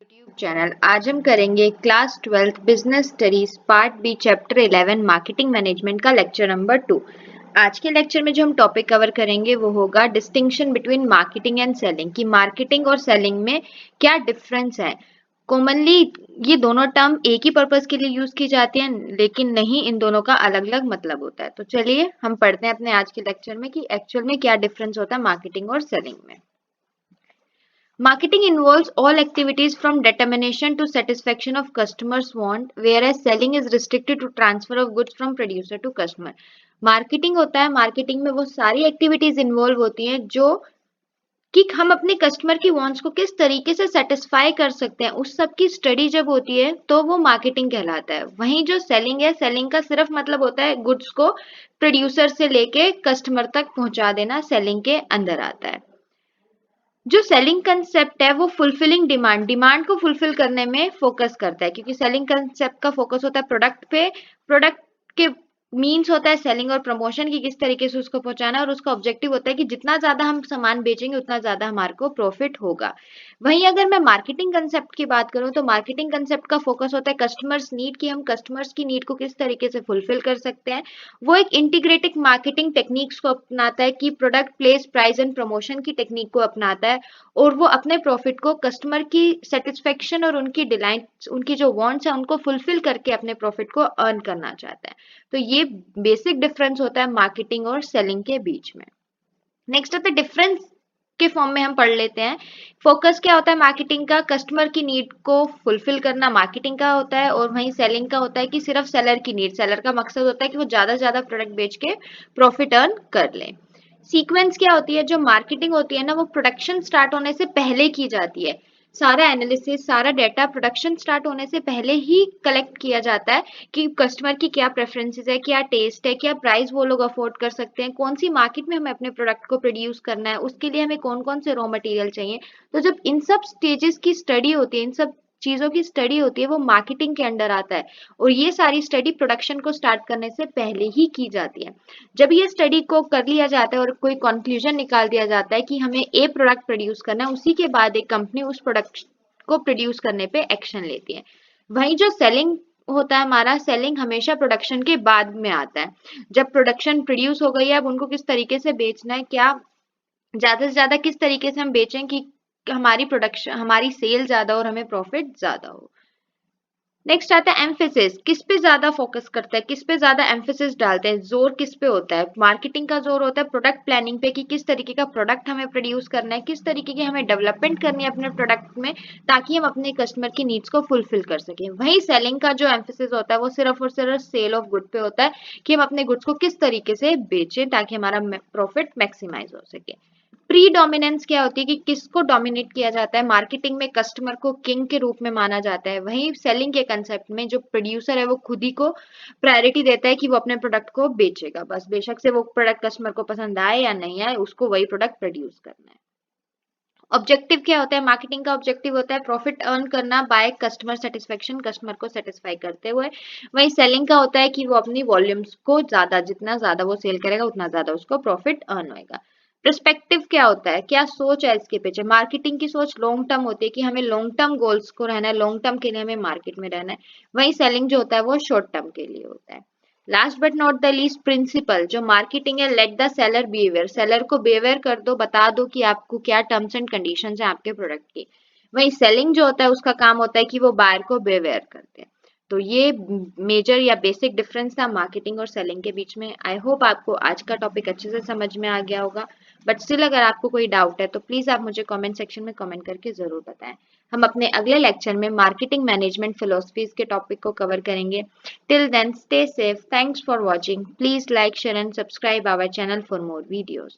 YouTube channel. आज हम करेंगे class 12th business studies part B chapter 11 marketing management का लेक्चर नंबर 2। आज के लेक्चर में जो हम टॉपिक कवर करेंगे वो होगा distinction between marketing and selling, कि मार्केटिंग और सेलिंग में क्या डिफरेंस है। कॉमनली ये दोनों टर्म एक ही पर्पस के लिए यूज की जाती हैं, लेकिन नहीं, इन दोनों का अलग अलग मतलब होता है। तो चलिए हम पढ़ते हैं अपने आज के लेक्चर में कि एक्चुअल में क्या डिफरेंस होता है मार्केटिंग और सेलिंग में। Marketing involves all activities from determination to satisfaction of customers' want, whereas selling is restricted to transfer of goods from producer to customer. Marketing होता है, मार्केटिंग में वो सारी एक्टिविटीज इन्वॉल्व होती हैं जो कि हम अपने कस्टमर की वांट्स को किस तरीके से सेटिस्फाई कर सकते हैं, उस सब की स्टडी जब होती है तो वो मार्केटिंग कहलाता है। वहीं जो सेलिंग है, सेलिंग का सिर्फ मतलब होता है गुड्स को प्रोड्यूसर से लेके कस्टमर तक पहुंचा देना, सेलिंग के अंदर आता है। जो सेलिंग कंसेप्ट है वो फुलफिलिंग डिमांड को फुलफिल करने में फोकस करता है, क्योंकि सेलिंग कंसेप्ट का फोकस होता है प्रोडक्ट पे। प्रोडक्ट के मीन्स होता है सेलिंग और प्रमोशन की किस तरीके से उसको पहुंचाना है, और उसका ऑब्जेक्टिव होता है कि जितना ज्यादा हम सामान बेचेंगे उतना ज्यादा हमारे को प्रॉफिट होगा। वहीं अगर मैं मार्केटिंग कंसेप्ट की बात करूं तो मार्केटिंग कंसेप्ट का फोकस होता है कस्टमर्स नीड, कि हम कस्टमर्स की नीड को किस तरीके से फुलफिल कर सकते हैं। वो एक इंटीग्रेटेड मार्केटिंग टेक्निक्स को अपनाता है, कि product place price and promotion की टेक्निक को अपनाता है, और वो अपने प्रॉफिट को कस्टमर की सेटिस्फेक्शन और उनकी डिलाइट, उनकी जो वांट्स है उनको फुलफिल करके अपने प्रॉफिट को अर्न करना चाहता है। तो ये बेसिक डिफरेंस होता है मार्केटिंग और सेलिंग के बीच में। नेक्स्ट आता है डिफरेंस के फॉर्म में हम पढ़ लेते हैं। फोकस क्या होता है मार्केटिंग का, कस्टमर की नीड को फुलफिल करना मार्केटिंग का होता है, और वहीं सेलिंग का होता है कि सिर्फ सेलर की नीड, सेलर का मकसद होता है कि वो ज्यादा से ज्यादा प्रोडक्ट बेच के प्रॉफिट अर्न कर ले। सीक्वेंस क्या होती है, जो मार्केटिंग होती है ना वो प्रोडक्शन स्टार्ट होने से पहले की जाती है। सारा एनालिसिस, सारा डेटा प्रोडक्शन स्टार्ट होने से पहले ही कलेक्ट किया जाता है, कि कस्टमर की क्या प्रेफरेंसेस है, क्या टेस्ट है, क्या प्राइस वो लोग अफोर्ड कर सकते हैं, कौन सी मार्केट में हमें अपने प्रोडक्ट को प्रोड्यूस करना है, उसके लिए हमें कौन कौन से रॉ मटेरियल चाहिए। तो जब इन सब स्टेजेस की स्टडी होती है, इन सब चीजों की स्टडी होती है, वो मार्केटिंग के अंडर आता है, और ये सारी स्टडी प्रोडक्शन को स्टार्ट करने से पहले ही की जाती है। जब ये स्टडी को कर लिया जाता है और कोई कंक्लूजन निकाल दिया जाता है कि हमें ए प्रोडक्ट प्रोड्यूस करना है, उसी के बाद एक कंपनी उस प्रोडक्ट को प्रोड्यूस करने पे एक्शन लेती है। वहीं जो सेलिंग होता है हमारा, सेलिंग हमेशा प्रोडक्शन के बाद में आता है। जब प्रोडक्शन प्रोड्यूस हो गई है, अब उनको किस तरीके से बेचना है, क्या ज्यादा से ज्यादा किस तरीके से हम बेचें कि हमारी प्रोडक्शन, हमारी सेल ज्यादा और हमें प्रॉफिट ज्यादा हो। नेक्स्ट आता है एम्फेसिस, किस पे ज्यादा फोकस करता है, किस पे ज्यादा एम्फेसिस डालते हैं, जोर किस पे होता है। मार्केटिंग का जोर होता है प्रोडक्ट प्लानिंग पे, कि किस तरीके का प्रोडक्ट हमें प्रोड्यूस करना है, किस तरीके की हमें डेवलपमेंट करनी है अपने प्रोडक्ट में, ताकि हम अपने कस्टमर की नीड्स को फुलफिल कर सकें। वहीं सेलिंग का जो एम्फेसिस होता है वो सिर्फ और सिर्फ सेल ऑफ गुड पे होता है, कि हम अपने गुड्स को किस तरीके से बेचें ताकि हमारा प्रॉफिट मैक्सिमाइज हो सके। प्री डोमिनेंस क्या होती है, कि किसको डोमिनेट किया जाता है। मार्केटिंग में कस्टमर को किंग के रूप में माना जाता है, वहीं सेलिंग के कंसेप्ट में जो प्रोड्यूसर है वो खुद ही को प्रायोरिटी देता है कि वो अपने प्रोडक्ट को बेचेगा, बस बेशक से वो प्रोडक्ट कस्टमर को पसंद आए या नहीं आए, उसको वही प्रोडक्ट प्रोड्यूस करना है। ऑब्जेक्टिव क्या होता है, मार्केटिंग का ऑब्जेक्टिव होता है प्रॉफिट अर्न करना बाय कस्टमर सेटिस्फेक्शन, कस्टमर को सेटिस्फाई करते हुए। वहीं सेलिंग का होता है कि वो अपनी वॉल्यूम्स को ज्यादा, जितना ज्यादा वो सेल करेगा उतना ज्यादा उसको प्रॉफिट अर्न होएगा। पर्सपेक्टिव क्या होता है, क्या सोच है इसके पीछे। मार्केटिंग की सोच लॉन्ग टर्म होती है, कि हमें लॉन्ग टर्म गोल्स को रहना है, लॉन्ग टर्म के लिए हमें मार्केट में रहना है। वहीं सेलिंग जो होता है वो शॉर्ट टर्म के लिए होता है। Last but not the least principle, जो मार्केटिंग है, let the seller behaviour, seller को बिहेवियर कर दो, बता दो कि आपको क्या टर्म्स एंड कंडीशंस है आपके प्रोडक्ट की। वहीं सेलिंग जो होता है उसका काम होता है कि वो बायर को बिहेवियर करते हैं। तो ये मेजर या बेसिक डिफरेंस था मार्केटिंग और सेलिंग के बीच में। आई होप आपको आज का टॉपिक अच्छे से समझ में आ गया होगा, बट स्टिल अगर आपको कोई डाउट है तो प्लीज आप मुझे कमेंट सेक्शन में कमेंट करके जरूर बताएं। हम अपने अगले लेक्चर में मार्केटिंग मैनेजमेंट फिलोसफीज के टॉपिक को कवर करेंगे। Till then, stay safe. Thanks for watching. Please like, share, and subscribe our channel for more videos.